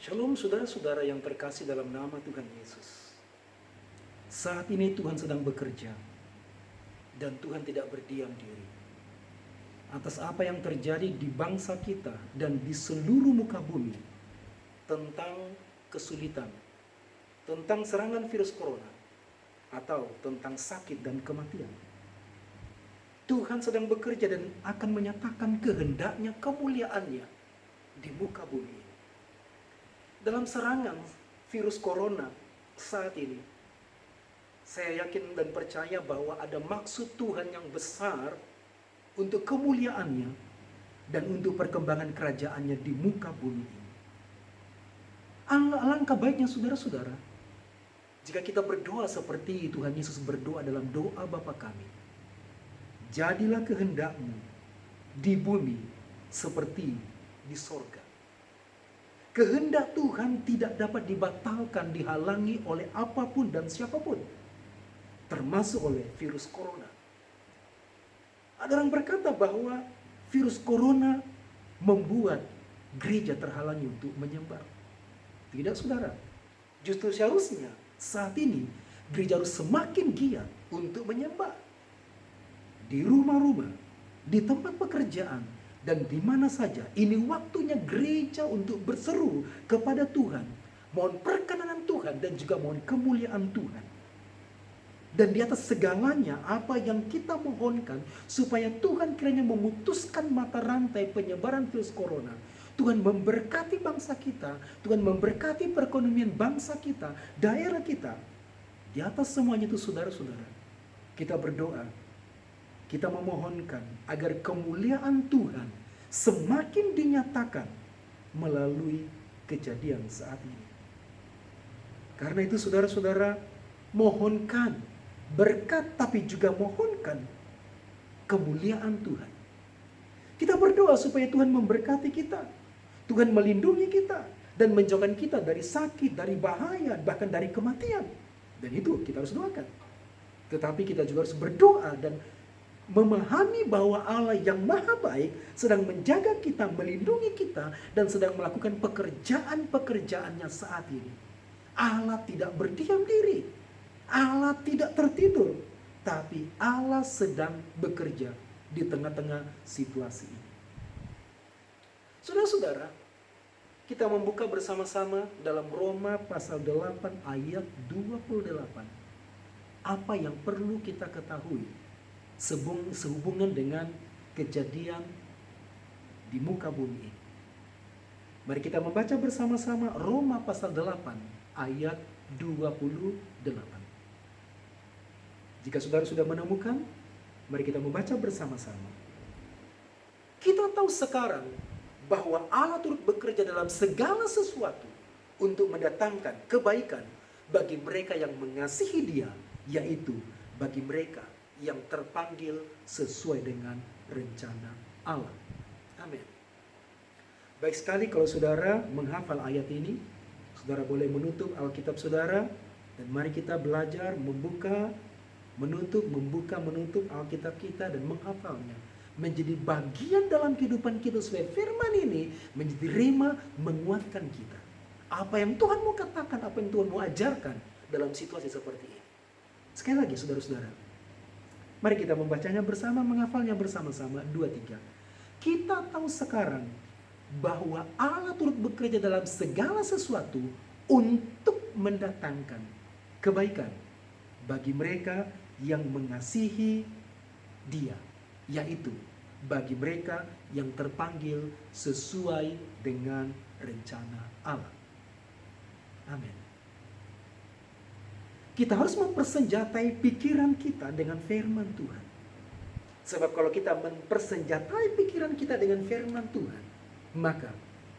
Shalom saudara-saudara yang terkasih dalam nama Tuhan Yesus. Saat ini Tuhan sedang bekerja dan Tuhan tidak berdiam diri atas apa yang terjadi di bangsa kita dan di seluruh muka bumi tentang kesulitan, tentang serangan virus corona atau tentang sakit dan kematian. Tuhan sedang bekerja dan akan menyatakan kehendaknya, kemuliaannya di muka bumi. Dalam serangan virus corona saat ini, saya yakin dan percaya bahwa ada maksud Tuhan yang besar untuk kemuliaannya dan untuk perkembangan kerajaannya di muka bumi ini. Alangkah baiknya saudara-saudara, jika kita berdoa seperti Tuhan Yesus berdoa dalam doa Bapa kami. Jadilah kehendakmu di bumi seperti di sorga. Kehendak Tuhan tidak dapat dibatalkan, dihalangi oleh apapun dan siapapun, termasuk oleh virus corona. Ada orang berkata bahwa virus corona membuat gereja terhalangi untuk menyembah. Tidak saudara, justru seharusnya saat ini gereja harus semakin giat untuk menyembah. Di rumah-rumah, di tempat pekerjaan, dan di mana saja, ini waktunya gereja untuk berseru kepada Tuhan. Mohon perkenanan Tuhan dan juga mohon kemuliaan Tuhan. Dan di atas segalanya apa yang kita mohonkan supaya Tuhan kiranya memutuskan mata rantai penyebaran virus corona. Tuhan memberkati bangsa kita, Tuhan memberkati perekonomian bangsa kita, daerah kita. Di atas semuanya itu saudara-saudara, kita berdoa. Kita memohonkan agar kemuliaan Tuhan semakin dinyatakan melalui kejadian saat ini. Karena itu saudara-saudara, mohonkan berkat tapi juga mohonkan kemuliaan Tuhan. Kita berdoa supaya Tuhan memberkati kita. Tuhan melindungi kita dan menjauhkan kita dari sakit, dari bahaya, bahkan dari kematian. Dan itu kita harus doakan. Tetapi kita juga harus berdoa dan memahami bahwa Allah yang maha baik sedang menjaga kita, melindungi kita, dan sedang melakukan pekerjaan-pekerjaannya saat ini. Allah tidak berdiam diri, Allah tidak tertidur, tapi Allah sedang bekerja di tengah-tengah situasi ini. Saudara-saudara, kita membuka bersama-sama dalam Roma pasal 8 ayat 28. Apa yang perlu kita ketahui sehubungan dengan kejadian di muka bumi ini. Mari kita membaca bersama-sama Roma pasal 8 ayat 28. Jika saudara sudah menemukan, mari kita membaca bersama-sama. Kita tahu sekarang bahwa Allah turut bekerja dalam segala sesuatu untuk mendatangkan kebaikan bagi mereka yang mengasihi Dia, yaitu bagi mereka yang terpanggil sesuai dengan rencana Allah. Amin. Baik sekali kalau saudara menghafal ayat ini, saudara boleh menutup Alkitab saudara, dan mari kita belajar membuka, menutup Alkitab kita dan menghafalnya. Menjadi bagian dalam kehidupan kita supaya firman ini menjadi rema menguatkan kita. Apa yang Tuhan mau katakan, apa yang Tuhan mau ajarkan dalam situasi seperti ini. Sekali lagi saudara-saudara, mari kita membacanya bersama, menghafalnya bersama-sama. 2, 3. Kita tahu sekarang bahwa Allah turut bekerja dalam segala sesuatu untuk mendatangkan kebaikan bagi mereka yang mengasihi Dia, yaitu bagi mereka yang terpanggil sesuai dengan rencana Allah. Amin. Kita harus mempersenjatai pikiran kita dengan firman Tuhan. Sebab kalau kita mempersenjatai pikiran kita dengan firman Tuhan, maka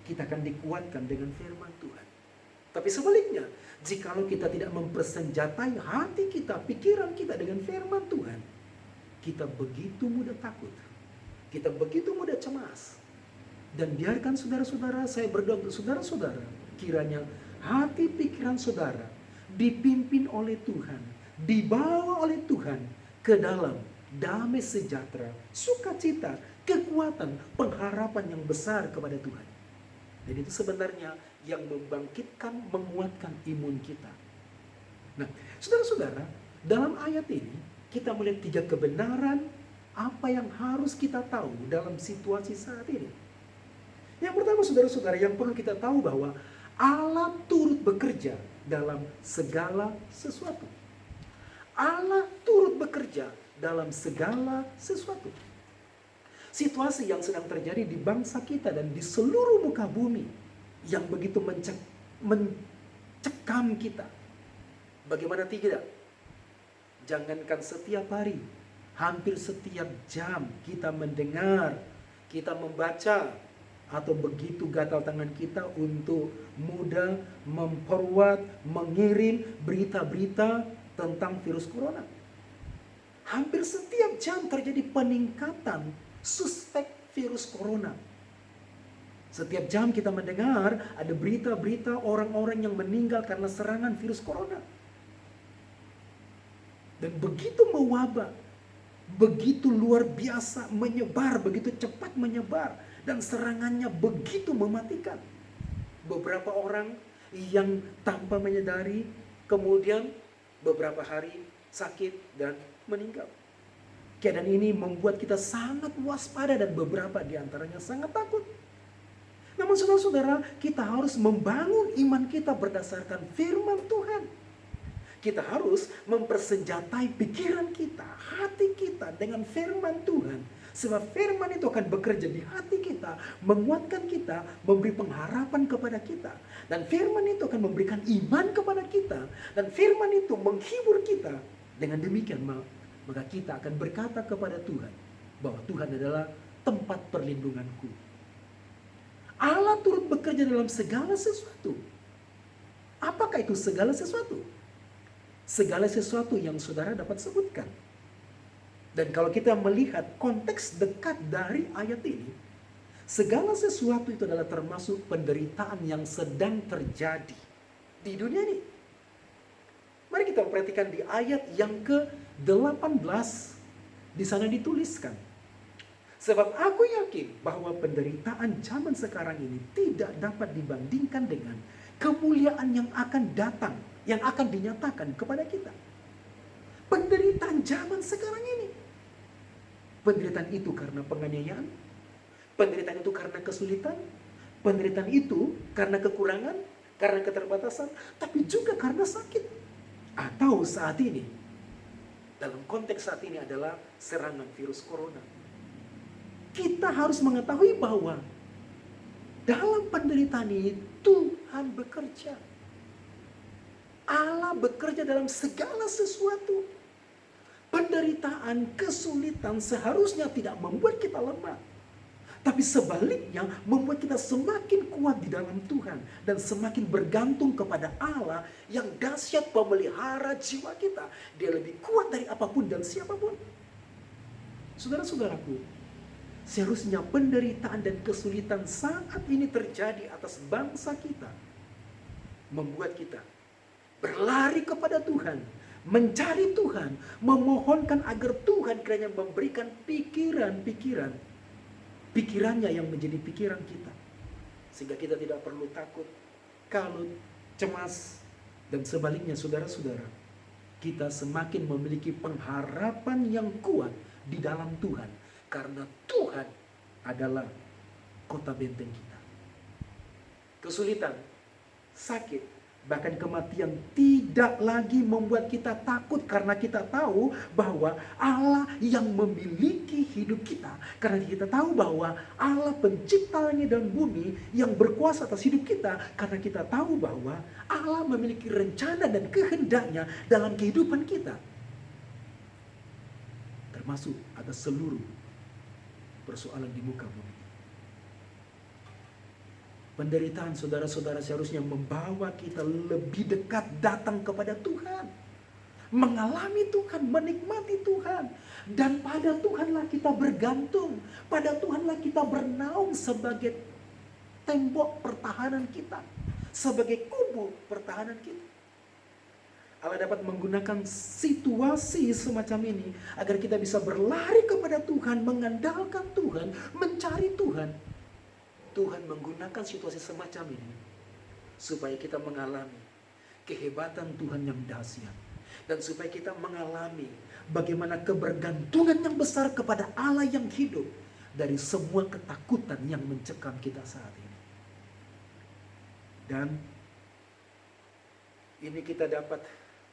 kita akan dikuatkan dengan firman Tuhan. Tapi sebaliknya, jikalau kita tidak mempersenjatai hati kita, pikiran kita dengan firman Tuhan, kita begitu mudah takut. Kita begitu mudah cemas. Dan biarkan saudara-saudara, saya berdoa untuk saudara-saudara, kiranya hati pikiran saudara dipimpin oleh Tuhan, dibawa oleh Tuhan ke dalam damai sejahtera, sukacita, kekuatan, pengharapan yang besar kepada Tuhan. Dan itu sebenarnya yang membangkitkan, menguatkan imun kita. Nah, saudara-saudara, dalam ayat ini kita melihat 3 kebenaran apa yang harus kita tahu dalam situasi saat ini. Yang pertama, saudara-saudara, yang perlu kita tahu bahwa Allah turut bekerja dalam segala sesuatu. Allah turut bekerja dalam segala sesuatu. Situasi yang sedang terjadi di bangsa kita dan di seluruh muka bumi yang begitu mencekam kita. Bagaimana tidak? Jangankan setiap hari, hampir setiap jam kita mendengar, kita membaca, atau begitu gatal tangan kita untuk mudah memforward, mengirim berita-berita tentang virus corona. Hampir setiap jam terjadi peningkatan suspek virus corona. Setiap jam kita mendengar ada berita-berita orang-orang yang meninggal karena serangan virus corona. Dan begitu mewabah, begitu luar biasa menyebar, begitu cepat menyebar, dan serangannya begitu mematikan. Beberapa orang yang tanpa menyadari, kemudian beberapa hari sakit dan meninggal. Keadaan ini membuat kita sangat waspada dan beberapa di antaranya sangat takut. Namun saudara-saudara, kita harus membangun iman kita berdasarkan firman Tuhan. Kita harus mempersenjatai pikiran kita, hati kita dengan firman Tuhan. Sebab firman itu akan bekerja di hati kita, menguatkan kita, memberi pengharapan kepada kita. Dan firman itu akan memberikan iman kepada kita. Dan firman itu menghibur kita. Dengan demikian maka kita akan berkata kepada Tuhan bahwa Tuhan adalah tempat perlindunganku. Allah turut bekerja dalam segala sesuatu. Apakah itu segala sesuatu? Segala sesuatu yang saudara dapat sebutkan. Dan kalau kita melihat konteks dekat dari ayat ini, segala sesuatu itu adalah termasuk penderitaan yang sedang terjadi di dunia ini. Mari kita perhatikan di ayat yang ke-18. Di sana dituliskan, sebab aku yakin bahwa penderitaan zaman sekarang ini tidak dapat dibandingkan dengan kemuliaan yang akan datang, yang akan dinyatakan kepada kita. Penderitaan zaman sekarang ini. Penderitaan itu karena penganiayaan, penderitaan itu karena kesulitan, penderitaan itu karena kekurangan, karena keterbatasan, tapi juga karena sakit. Atau saat ini, dalam konteks saat ini adalah serangan virus corona. Kita harus mengetahui bahwa dalam penderitaan ini Tuhan bekerja. Allah bekerja dalam segala sesuatu. Penderitaan, kesulitan seharusnya tidak membuat kita lemah. Tapi sebaliknya membuat kita semakin kuat di dalam Tuhan. Dan semakin bergantung kepada Allah yang dahsyat pemelihara jiwa kita. Dia lebih kuat dari apapun dan siapapun. Saudara-saudaraku, seharusnya penderitaan dan kesulitan saat ini terjadi atas bangsa kita. Membuat kita berlari kepada Tuhan, mencari Tuhan, memohonkan agar Tuhan kiranya memberikan pikirannya yang menjadi pikiran kita. Sehingga kita tidak perlu takut, kalut, cemas. Dan sebaliknya saudara-saudara, kita semakin memiliki pengharapan yang kuat di dalam Tuhan. Karena Tuhan adalah kota benteng kita. Kesulitan, sakit, bahkan kematian tidak lagi membuat kita takut karena kita tahu bahwa Allah yang memiliki hidup kita. Karena kita tahu bahwa Allah pencipta langit dan bumi yang berkuasa atas hidup kita. Karena kita tahu bahwa Allah memiliki rencana dan kehendaknya dalam kehidupan kita. Termasuk atas seluruh persoalan di muka bumi. Penderitaan saudara-saudara seharusnya membawa kita lebih dekat datang kepada Tuhan. Mengalami Tuhan, menikmati Tuhan. Dan pada Tuhanlah kita bergantung. Pada Tuhanlah kita bernaung sebagai tembok pertahanan kita. Sebagai kubu pertahanan kita. Allah dapat menggunakan situasi semacam ini agar kita bisa berlari kepada Tuhan, mengandalkan Tuhan, mencari Tuhan. Tuhan menggunakan situasi semacam ini supaya kita mengalami kehebatan Tuhan yang dahsyat. Dan supaya kita mengalami bagaimana kebergantungan yang besar kepada Allah yang hidup dari semua ketakutan yang mencekam kita saat ini. Dan ini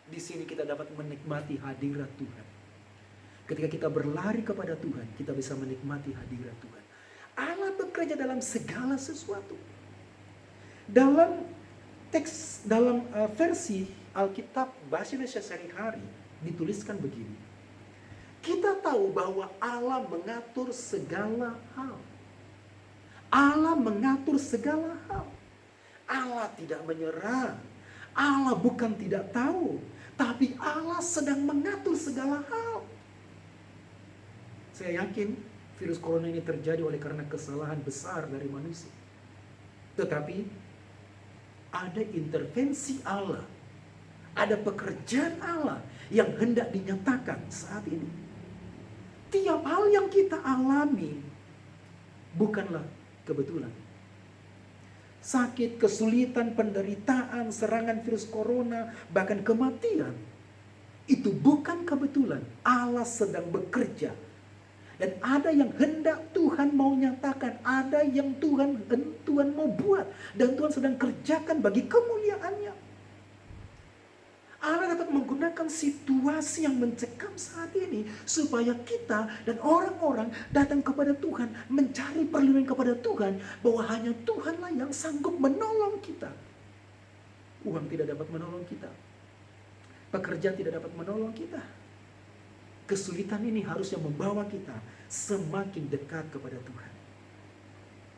di sini kita dapat menikmati hadirat Tuhan. Ketika kita berlari kepada Tuhan, kita bisa menikmati hadirat Tuhan. Allah bekerja dalam segala sesuatu. Dalam versi Alkitab bahasa Indonesia sehari-hari dituliskan begini. Kita tahu bahwa Allah mengatur segala hal. Allah mengatur segala hal. Allah tidak menyerah. Allah bukan tidak tahu, tapi Allah sedang mengatur segala hal. Saya yakin virus corona ini terjadi oleh karena kesalahan besar dari manusia. Tetapi ada intervensi Allah, ada pekerjaan Allah yang hendak dinyatakan saat ini. Tiap hal yang kita alami bukanlah kebetulan. Sakit, kesulitan, penderitaan, serangan virus corona, bahkan kematian, itu bukan kebetulan. Allah sedang bekerja. Dan ada yang hendak Tuhan mau nyatakan, ada yang Tuhan mau buat, dan Tuhan sedang kerjakan bagi kemuliaannya. Allah dapat menggunakan situasi yang mencekam saat ini supaya kita dan orang-orang datang kepada Tuhan, mencari perlindungan kepada Tuhan, bahwa hanya Tuhanlah yang sanggup menolong kita. Uang tidak dapat menolong kita. Pekerjaan tidak dapat menolong kita. Kesulitan ini harusnya membawa kita semakin dekat kepada Tuhan.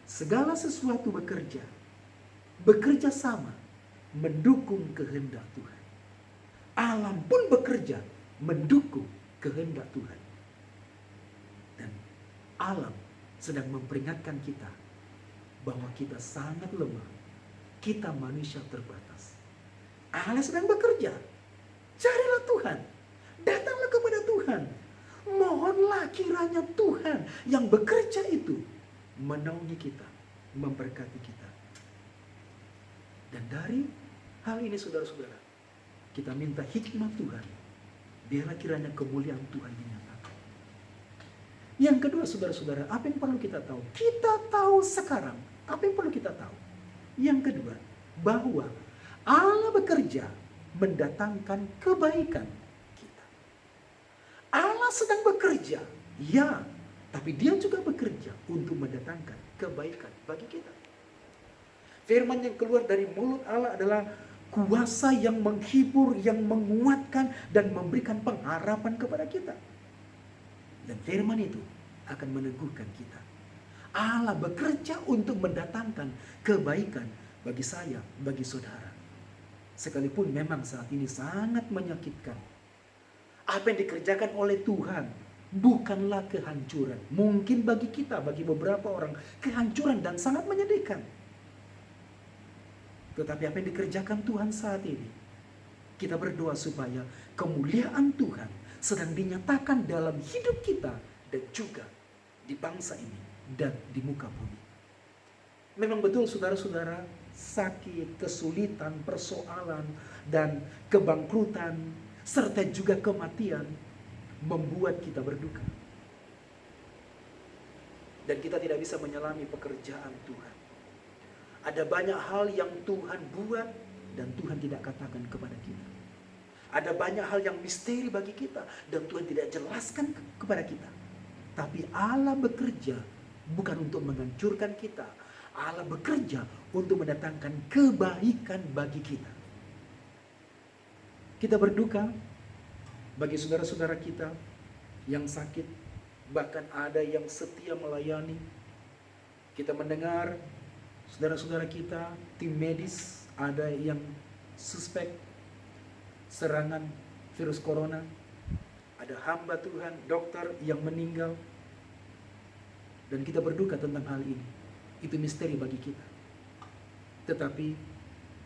Segala sesuatu bekerja sama, mendukung kehendak Tuhan. Alam pun bekerja mendukung kehendak Tuhan. Dan alam sedang memperingatkan kita bahwa kita sangat lemah. Kita manusia terbatas. Allah sedang bekerja. Carilah Tuhan. Datanglah kepada Tuhan. Mohonlah kiranya Tuhan yang bekerja itu menaungi kita, memberkati kita. Dan dari hal ini saudara-saudara, kita minta hikmat Tuhan. Biarlah kiranya kemuliaan Tuhan dinyatakan. Yang kedua saudara-saudara, apa yang perlu kita tahu? Kita tahu sekarang, apa yang perlu kita tahu? Yang kedua, bahwa Allah bekerja mendatangkan kebaikan kita. Allah sedang bekerja, ya, tapi Dia juga bekerja untuk mendatangkan kebaikan bagi kita. Firman yang keluar dari mulut Allah adalah kuasa yang menghibur, yang menguatkan, dan memberikan pengharapan kepada kita. Dan firman itu akan meneguhkan kita. Allah bekerja untuk mendatangkan kebaikan bagi saya, bagi saudara. Sekalipun memang saat ini sangat menyakitkan. Apa yang dikerjakan oleh Tuhan bukanlah kehancuran. Mungkin bagi kita, bagi beberapa orang, kehancuran dan sangat menyedihkan. Tetapi apa yang dikerjakan Tuhan saat ini, kita berdoa supaya kemuliaan Tuhan sedang dinyatakan dalam hidup kita dan juga di bangsa ini dan di muka bumi. Memang betul saudara-saudara, sakit, kesulitan, persoalan, dan kebangkrutan, serta juga kematian membuat kita berduka. Dan kita tidak bisa menyelami pekerjaan Tuhan. Ada banyak hal yang Tuhan buat dan Tuhan tidak katakan kepada kita. Ada banyak hal yang misteri bagi kita dan Tuhan tidak jelaskan kepada kita. Tapi Allah bekerja bukan untuk menghancurkan kita. Allah bekerja untuk mendatangkan kebaikan bagi kita. Kita berduka bagi saudara-saudara kita yang sakit, bahkan ada yang setia melayani. Kita mendengar saudara-saudara kita, tim medis, ada yang suspek serangan virus corona. Ada hamba Tuhan, dokter yang meninggal. Dan kita berduka tentang hal ini. Itu misteri bagi kita. Tetapi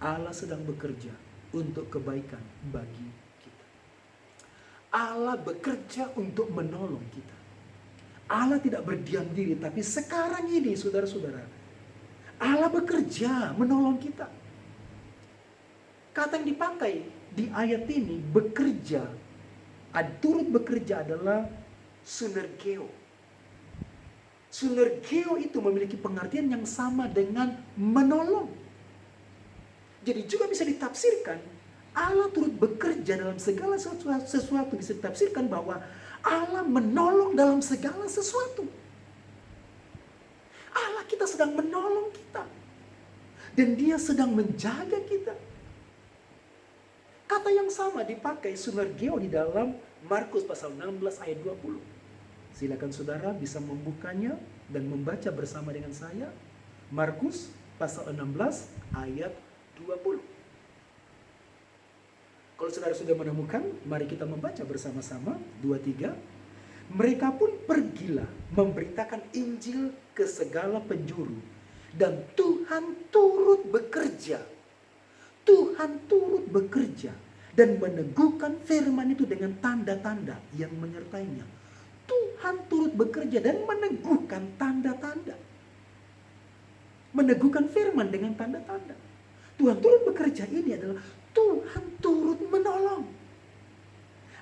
Allah sedang bekerja untuk kebaikan bagi kita. Allah bekerja untuk menolong kita. Allah tidak berdiam diri, tapi sekarang ini saudara-saudara, Allah bekerja menolong kita. Kata yang dipakai di ayat ini, bekerja, turut bekerja adalah sunergeo. Sunergeo itu memiliki pengertian yang sama dengan menolong. Jadi juga bisa ditafsirkan, Allah turut bekerja dalam segala sesuatu. Bisa ditafsirkan bahwa Allah menolong dalam segala sesuatu. Allah kita sedang menolong kita. Dan Dia sedang menjaga kita. Kata yang sama dipakai sunergeo di dalam Markus pasal 16 ayat 20. Silakan saudara bisa membukanya dan membaca bersama dengan saya. Markus pasal 16 ayat 20. Kalau saudara sudah menemukan, mari kita membaca bersama-sama. 2, 3. Mereka pun pergilah memberitakan Injil ke segala penjuru. Dan Tuhan turut bekerja. Tuhan turut bekerja. Dan meneguhkan firman itu dengan tanda-tanda yang menyertainya. Tuhan turut bekerja dan meneguhkan tanda-tanda. Meneguhkan firman dengan tanda-tanda. Tuhan turut bekerja ini adalah Tuhan turut menolong.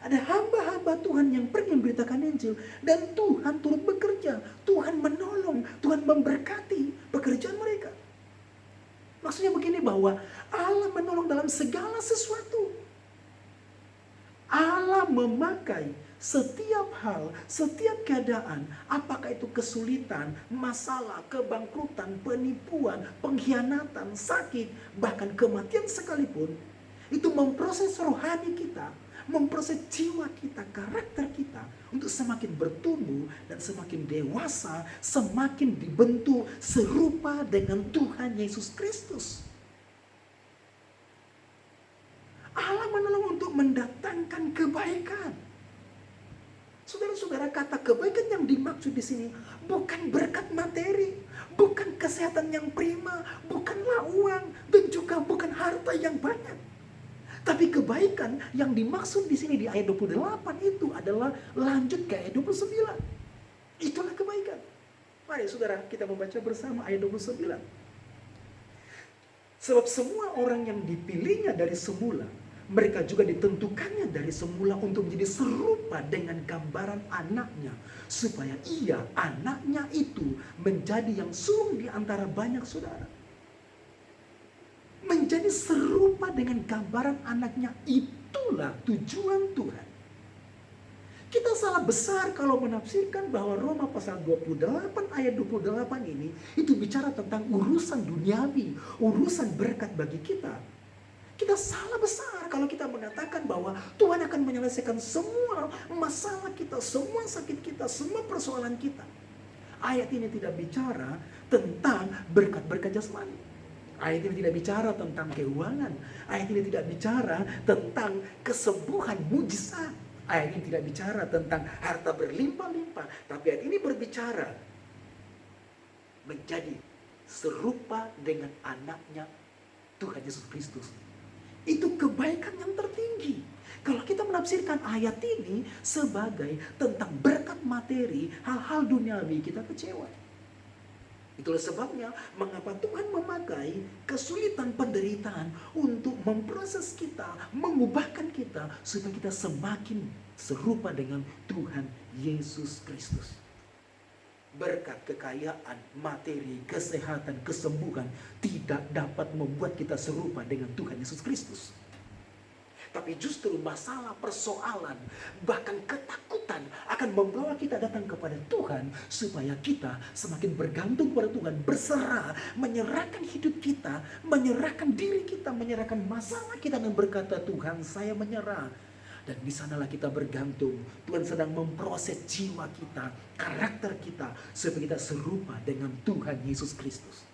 Ada hamba-hamba Tuhan yang pergi memberitakan Injil dan Tuhan turut bekerja. Tuhan menolong, Tuhan memberkati pekerjaan mereka. Maksudnya begini, bahwa Allah menolong dalam segala sesuatu. Allah memakai setiap hal, setiap keadaan, apakah itu kesulitan, masalah, kebangkrutan, penipuan, pengkhianatan, sakit, bahkan kematian sekalipun, itu memproses rohani kita, memproses jiwa kita, karakter kita untuk semakin bertumbuh dan semakin dewasa, semakin dibentuk serupa dengan Tuhan Yesus Kristus. Allah menolong untuk mendatangkan kebaikan. Saudara-saudara, kata kebaikan yang dimaksud di sini bukan berkat materi, bukan kesehatan yang prima, bukanlah uang, dan juga bukan harta yang banyak. Tapi kebaikan yang dimaksud di sini di ayat 28 itu adalah lanjut ke ayat 29. Itulah kebaikan. Mari saudara kita membaca bersama ayat 29. Sebab semua orang yang dipilihnya dari semula, mereka juga ditentukannya dari semula untuk menjadi serupa dengan gambaran anaknya. Supaya ia, anaknya itu, menjadi yang sulung di antara banyak saudara. Menjadi serupa dengan gambaran anaknya, itulah tujuan Tuhan. Kita salah besar kalau menafsirkan bahwa Roma pasal 28 ayat 28 ini itu bicara tentang urusan duniawi, urusan berkat bagi kita. Kita salah besar kalau kita mengatakan bahwa Tuhan akan menyelesaikan semua masalah kita, semua sakit kita, semua persoalan kita. Ayat ini tidak bicara tentang berkat-berkat jasmani. Ayat ini tidak bicara tentang keuangan. Ayat ini tidak bicara tentang kesembuhan mujizat. Ayat ini tidak bicara tentang harta berlimpah-limpah. Tapi ayat ini berbicara menjadi serupa dengan anaknya Tuhan Yesus Kristus. Itu kebaikan yang tertinggi. Kalau kita menafsirkan ayat ini sebagai tentang berkat materi, hal-hal duniawi, kita kecewa. Itulah sebabnya mengapa Tuhan memakai kesulitan penderitaan untuk memproses kita, mengubahkan kita supaya kita semakin serupa dengan Tuhan Yesus Kristus. Berkat, kekayaan, materi, kesehatan, kesembuhan tidak dapat membuat kita serupa dengan Tuhan Yesus Kristus. Tapi justru masalah, persoalan, bahkan ketakutan akan membawa kita datang kepada Tuhan supaya kita semakin bergantung kepada Tuhan, berserah, menyerahkan hidup kita, menyerahkan diri kita, menyerahkan masalah kita dan berkata, Tuhan, saya menyerah. Dan di sanalah kita bergantung. Tuhan sedang memproses jiwa kita, karakter kita, supaya kita serupa dengan Tuhan Yesus Kristus.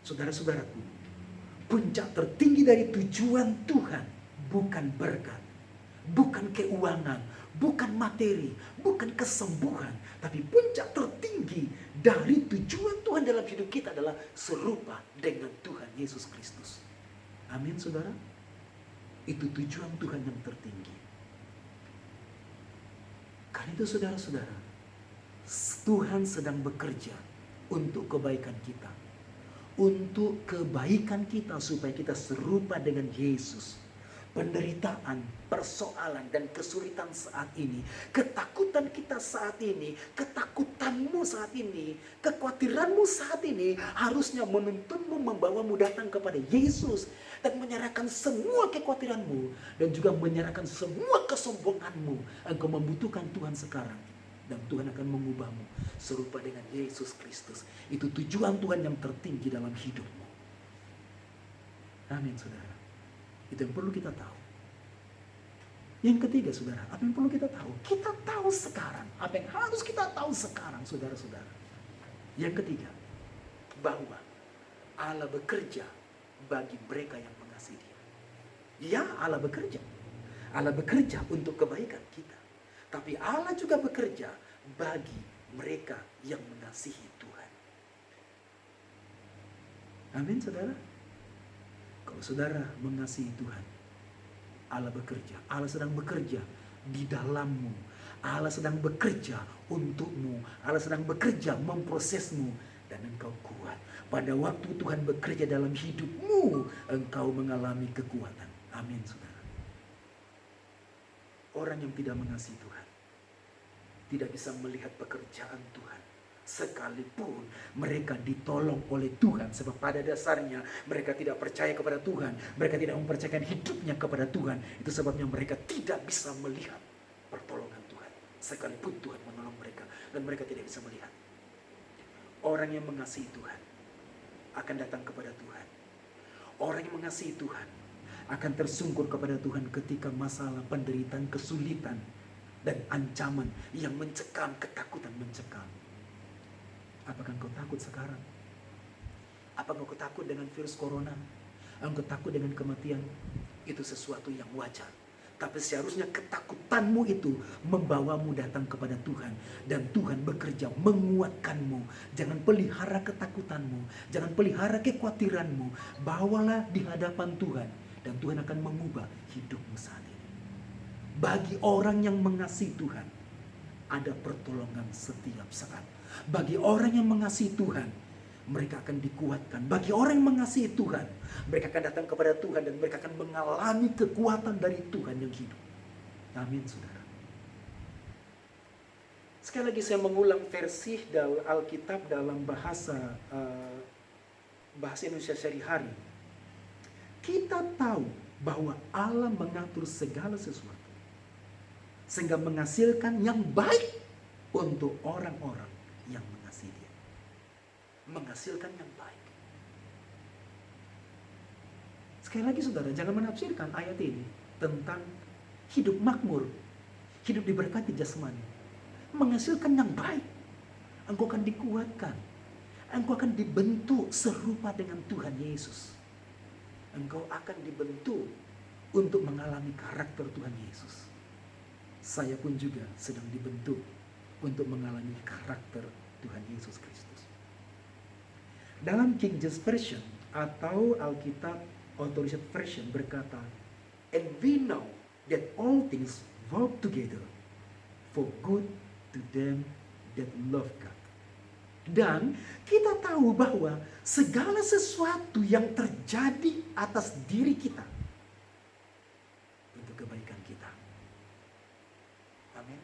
Saudara-saudaraku, puncak tertinggi dari tujuan Tuhan bukan berkat, bukan keuangan, bukan materi, bukan kesembuhan. Tapi puncak tertinggi dari tujuan Tuhan dalam hidup kita adalah serupa dengan Tuhan Yesus Kristus. Amin, saudara. Itu tujuan Tuhan yang tertinggi. Karena itu saudara-saudara, Tuhan sedang bekerja untuk kebaikan kita. Untuk kebaikan kita supaya kita serupa dengan Yesus. Penderitaan, persoalan dan kesulitan saat ini, ketakutan kita saat ini, ketakutanmu saat ini, kekhawatiranmu saat ini harusnya menuntunmu, membawamu datang kepada Yesus dan menyerahkan semua kekhawatiranmu dan juga menyerahkan semua kesombonganmu. Engkau membutuhkan Tuhan sekarang dan Tuhan akan mengubahmu serupa dengan Yesus Kristus. Itu tujuan Tuhan yang tertinggi dalam hidupmu. Amin, saudara. Itu yang perlu kita tahu. Yang ketiga, saudara, apa yang perlu kita tahu? Kita tahu sekarang, apa yang harus kita tahu sekarang, saudara-saudara. Yang ketiga, bahwa Allah bekerja bagi mereka yang mengasihi Dia. Ya, Allah bekerja. Allah bekerja untuk kebaikan kita. Tapi Allah juga bekerja bagi mereka yang mengasihi Tuhan. Amin, saudara. Kalau saudara mengasihi Tuhan, Allah bekerja. Allah sedang bekerja di dalammu. Allah sedang bekerja untukmu. Allah sedang bekerja memprosesmu. Dan engkau kuat. Pada waktu Tuhan bekerja dalam hidupmu, engkau mengalami kekuatan. Amin, saudara. Orang yang tidak mengasihi Tuhan tidak bisa melihat pekerjaan Tuhan. Sekalipun mereka ditolong oleh Tuhan, sebab pada dasarnya mereka tidak percaya kepada Tuhan, mereka tidak mempercayakan hidupnya kepada Tuhan. Itu sebabnya mereka tidak bisa melihat pertolongan Tuhan, sekalipun Tuhan menolong mereka, dan mereka tidak bisa melihat. Orang yang mengasihi Tuhan akan datang kepada Tuhan. Orang yang mengasihi Tuhan akan tersungkur kepada Tuhan ketika masalah, penderitaan, kesulitan dan ancaman yang mencekam, ketakutan mencekam. Apakah engkau takut sekarang? Apakah engkau takut dengan virus corona? Engkau takut dengan kematian? Itu sesuatu yang wajar. Tapi seharusnya ketakutanmu itu membawamu datang kepada Tuhan. Dan Tuhan bekerja menguatkanmu. Jangan pelihara ketakutanmu. Jangan pelihara kekhawatiranmu. Bawalah di hadapan Tuhan. Dan Tuhan akan mengubah hidupmu saat ini. Bagi orang yang mengasihi Tuhan, ada pertolongan setiap saat. Bagi orang yang mengasihi Tuhan, mereka akan dikuatkan. Bagi orang yang mengasihi Tuhan, mereka akan datang kepada Tuhan dan mereka akan mengalami kekuatan dari Tuhan yang hidup. Amin, saudara. Sekali lagi saya mengulang versi dalam Alkitab dalam bahasa Indonesia sehari-hari. Kita tahu bahwa Allah mengatur segala sesuatu sehingga menghasilkan yang baik untuk orang-orang yang mengasihi Dia. Menghasilkan yang baik. Sekali lagi saudara, jangan menafsirkan ayat ini tentang hidup makmur, hidup diberkati jasmani. Menghasilkan yang baik. Engkau akan dikuatkan. Engkau akan dibentuk serupa dengan Tuhan Yesus. Engkau akan dibentuk untuk mengalami karakter Tuhan Yesus. Saya pun juga sedang dibentuk untuk mengalami karakter Tuhan Yesus Kristus. Dalam King James Version atau Alkitab Authorized Version berkata, "And we know that all things work together for good to them that love God." Dan kita tahu bahwa segala sesuatu yang terjadi atas diri kita untuk kebaikan kita. Amin.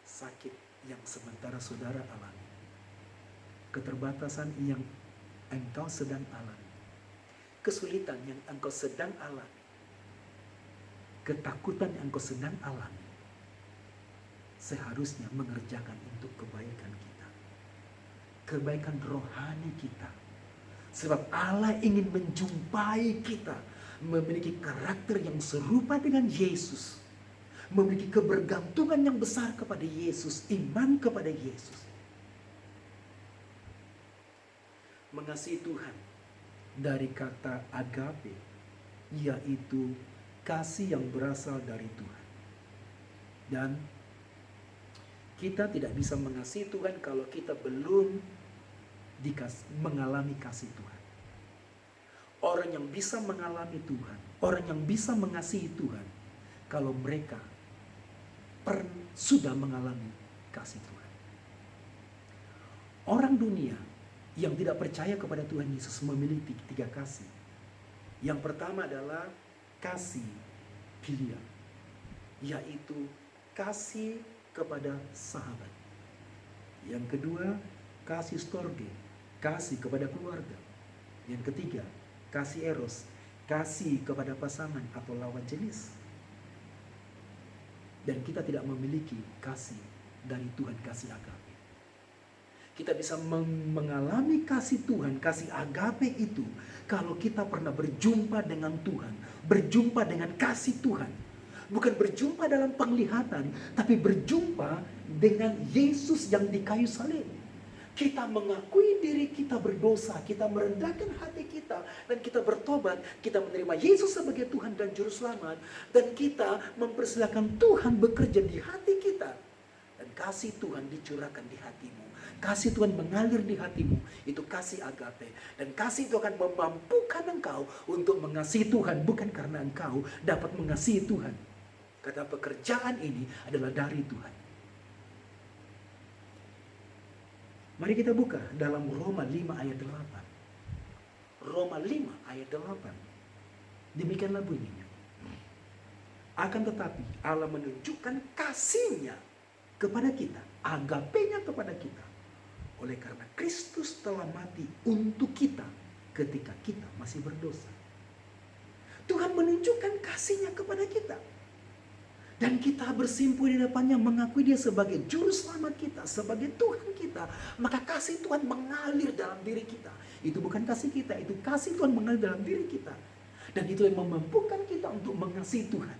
Sakit yang sementara saudara alami, keterbatasan yang engkau sedang alami, kesulitan yang engkau sedang alami, ketakutan yang engkau sedang alami, seharusnya mengerjakan untuk kebaikan kita, kebaikan rohani kita. Sebab Allah ingin menjumpai kita memiliki karakter yang serupa dengan Yesus, memiliki kebergantungan yang besar kepada Yesus, iman kepada Yesus. Mengasihi Tuhan dari kata agape, yaitu kasih yang berasal dari Tuhan. Dan kita tidak bisa mengasihi Tuhan kalau kita belum mengalami kasih Tuhan. Orang yang bisa mengalami Tuhan, orang yang bisa mengasihi Tuhan, kalau mereka sudah mengalami kasih Tuhan. Orang dunia yang tidak percaya kepada Tuhan Yesus memiliki 3 kasih. Yang pertama adalah kasih filia, yaitu kasih kepada sahabat. Yang kedua, kasih storge, kasih kepada keluarga. Yang ketiga, kasih eros, kasih kepada pasangan atau lawan jenis. Dan kita tidak memiliki kasih dari Tuhan, kasih agape. Kita bisa mengalami kasih Tuhan, kasih agape itu kalau kita pernah berjumpa dengan Tuhan, berjumpa dengan kasih Tuhan. Bukan berjumpa dalam penglihatan, tapi berjumpa dengan Yesus yang di kayu salib. Kita mengakui diri kita berdosa, kita merendahkan hati kita, dan kita bertobat, kita menerima Yesus sebagai Tuhan dan Juru Selamat, dan kita mempersilakan Tuhan bekerja di hati kita. Dan kasih Tuhan dicurahkan di hatimu. Kasih Tuhan mengalir di hatimu, itu kasih agape. Dan kasih itu akan memampukan engkau untuk mengasihi Tuhan, bukan karena engkau dapat mengasihi Tuhan. Karena pekerjaan ini adalah dari Tuhan. Mari kita buka dalam Roma 5 ayat 8. Roma 5 ayat 8. Demikianlah bunyinya. Akan tetapi Allah menunjukkan kasih-Nya kepada kita, agape-Nya kepada kita, oleh karena Kristus telah mati untuk kita ketika kita masih berdosa. Tuhan menunjukkan kasih-Nya kepada kita. Dan kita bersimpuh di depannya, mengakui Dia sebagai Juru Selamat kita, sebagai Tuhan kita. Maka kasih Tuhan mengalir dalam diri kita. Itu bukan kasih kita, itu kasih Tuhan mengalir dalam diri kita. Dan itu yang memampukan kita untuk mengasihi Tuhan.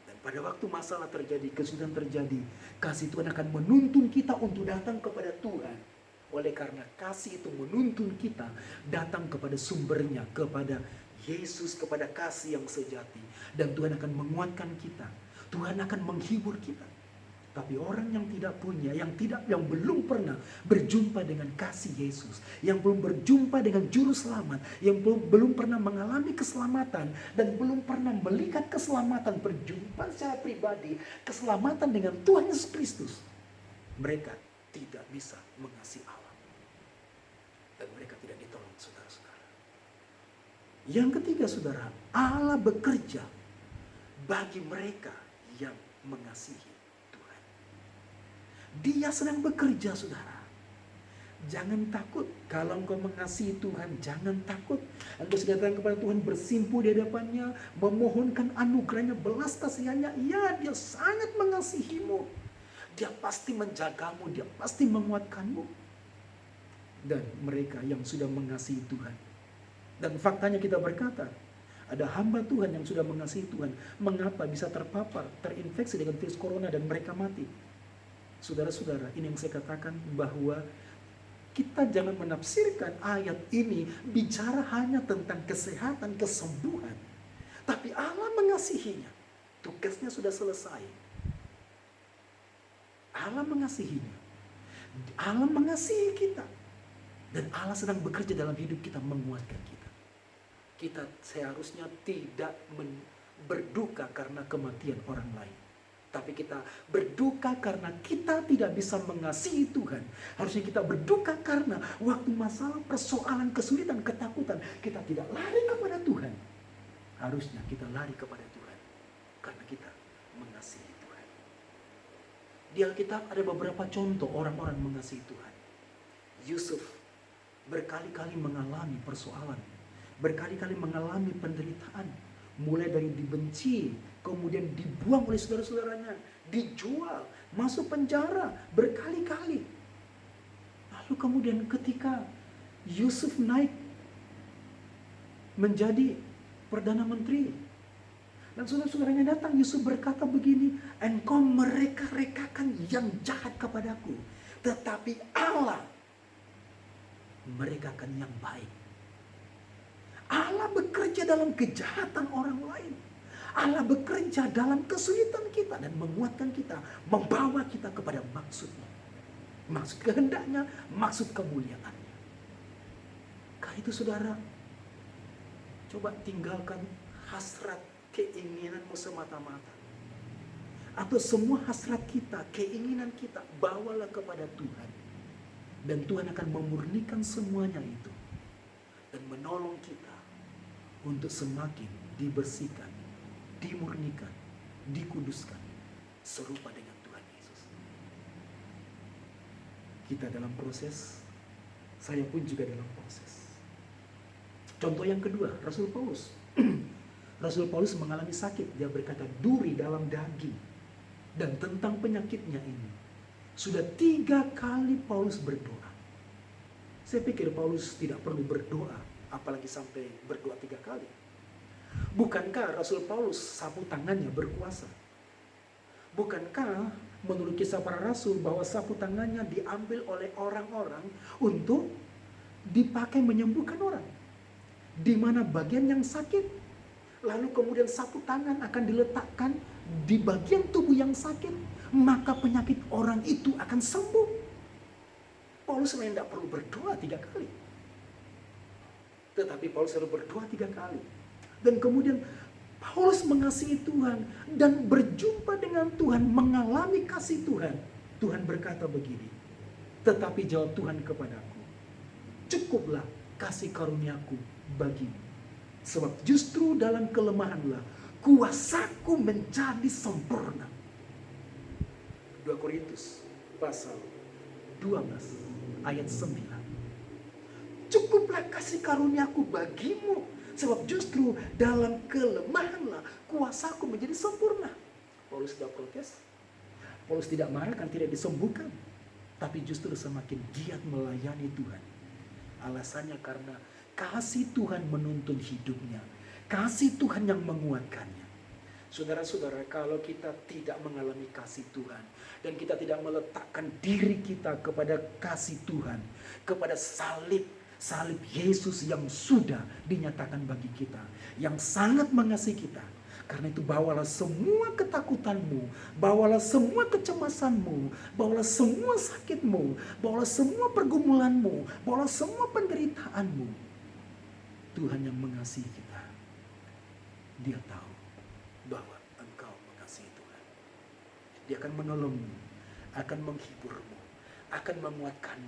Dan pada waktu masalah terjadi, kesulitan terjadi, kasih Tuhan akan menuntun kita untuk datang kepada Tuhan. Oleh karena kasih itu menuntun kita datang kepada sumbernya, kepada Yesus, kepada kasih yang sejati. Dan Tuhan akan menguatkan kita. Tuhan akan menghibur kita. Tapi orang yang tidak punya, yang belum pernah berjumpa dengan kasih Yesus, yang belum berjumpa dengan Juru Selamat, yang belum pernah mengalami keselamatan, dan belum pernah melihat keselamatan, berjumpa secara pribadi, keselamatan dengan Tuhan Yesus Kristus, mereka tidak bisa mengasihi Allah. Dan mereka tidak ditolong, saudara-saudara. Yang ketiga, saudara, Allah bekerja bagi mereka yang mengasihi Tuhan. Dia sedang bekerja, saudara. Jangan takut kalau engkau mengasihi Tuhan, jangan takut. Engkau sudah datang kepada Tuhan, bersimpuh di hadapannya, memohonkan anugerahnya, belas kasihannya. Ya, Dia sangat mengasihimu. Dia pasti menjagamu, Dia pasti menguatkanmu. Dan mereka yang sudah mengasihi Tuhan. Dan faktanya kita berkata, ada hamba Tuhan yang sudah mengasihi Tuhan. Mengapa bisa terpapar, terinfeksi dengan virus corona dan mereka mati? Saudara-saudara, ini yang saya katakan bahwa kita jangan menafsirkan ayat ini bicara hanya tentang kesehatan, kesembuhan. Tapi Allah mengasihinya. Tugasnya sudah selesai. Allah mengasihinya. Allah mengasihi kita. Dan Allah sedang bekerja dalam hidup kita, menguatkan kita. Kita seharusnya tidak berduka karena kematian orang lain. Tapi kita berduka karena kita tidak bisa mengasihi Tuhan. Harusnya kita berduka karena waktu masalah, persoalan, kesulitan, ketakutan, kita tidak lari kepada Tuhan. Harusnya kita lari kepada Tuhan karena kita mengasihi Tuhan. Di Alkitab ada beberapa contoh orang-orang mengasihi Tuhan. Yusuf berkali-kali mengalami persoalan, berkali-kali mengalami penderitaan, mulai dari dibenci, kemudian dibuang oleh saudara-saudaranya, dijual, masuk penjara berkali-kali. Lalu kemudian ketika Yusuf naik menjadi Perdana Menteri, dan saudara-saudaranya datang, Yusuf berkata begini, engkau mereka-rekakan yang jahat kepadaku, tetapi Allah merekakan yang baik. Allah bekerja dalam kejahatan orang lain. Allah bekerja dalam kesulitan kita dan menguatkan kita, membawa kita kepada maksudnya. Maksud kehendaknya, maksud kemuliaannya. Karena itu saudara, coba tinggalkan hasrat keinginanmu semata-mata. atau semua hasrat kita, keinginan kita, bawalah kepada Tuhan. Dan Tuhan akan memurnikan semuanya itu. Dan menolong kita untuk semakin dibersihkan, dimurnikan, dikuduskan, serupa dengan Tuhan Yesus. Kita dalam proses, saya pun juga dalam proses. Contoh yang kedua, Rasul Paulus. Rasul Paulus mengalami sakit. Dia berkata, duri dalam daging. Dan tentang penyakitnya ini, sudah 3 kali Paulus berdoa. Saya pikir Paulus tidak perlu berdoa, apalagi sampai berdoa 3 kali. Bukankah Rasul Paulus sapu tangannya berkuasa? Bukankah menurut kisah para rasul bahwa sapu tangannya diambil oleh orang-orang untuk dipakai menyembuhkan orang? Di mana bagian yang sakit, lalu kemudian sapu tangan akan diletakkan di bagian tubuh yang sakit, maka penyakit orang itu akan sembuh. Paulus sebenarnya tidak perlu berdoa 3 kali. Tetapi Paulus harus berdoa 3 kali. Dan kemudian Paulus mengasihi Tuhan dan berjumpa dengan Tuhan, mengalami kasih Tuhan. Tuhan berkata begini, tetapi jawab Tuhan kepadaku, cukuplah kasih karuniaku bagimu. Sebab justru dalam kelemahanlah kuasaku menjadi sempurna. 2 Korintus pasal 12 ayat 9. Cukuplah kasih karuniaku bagimu, sebab justru dalam kelemahanlah kuasaku menjadi sempurna. Paulus tidak protes. Paulus tidak marah kan tidak disembuhkan. Tapi justru semakin giat melayani Tuhan. Alasannya karena kasih Tuhan menuntun hidupnya. Kasih Tuhan yang menguatkannya. Saudara-saudara, kalau kita tidak mengalami kasih Tuhan dan kita tidak meletakkan diri kita kepada kasih Tuhan, kepada salib Yesus yang sudah dinyatakan bagi kita, yang sangat mengasihi kita. Karena itu bawalah semua ketakutanmu, bawalah semua kecemasanmu, bawalah semua sakitmu, bawalah semua pergumulanmu, bawalah semua penderitaanmu. Tuhan yang mengasihi kita, Dia tahu bahwa engkau mengasihi Tuhan. Dia akan menolongmu, akan menghiburmu, akan menguatkanmu.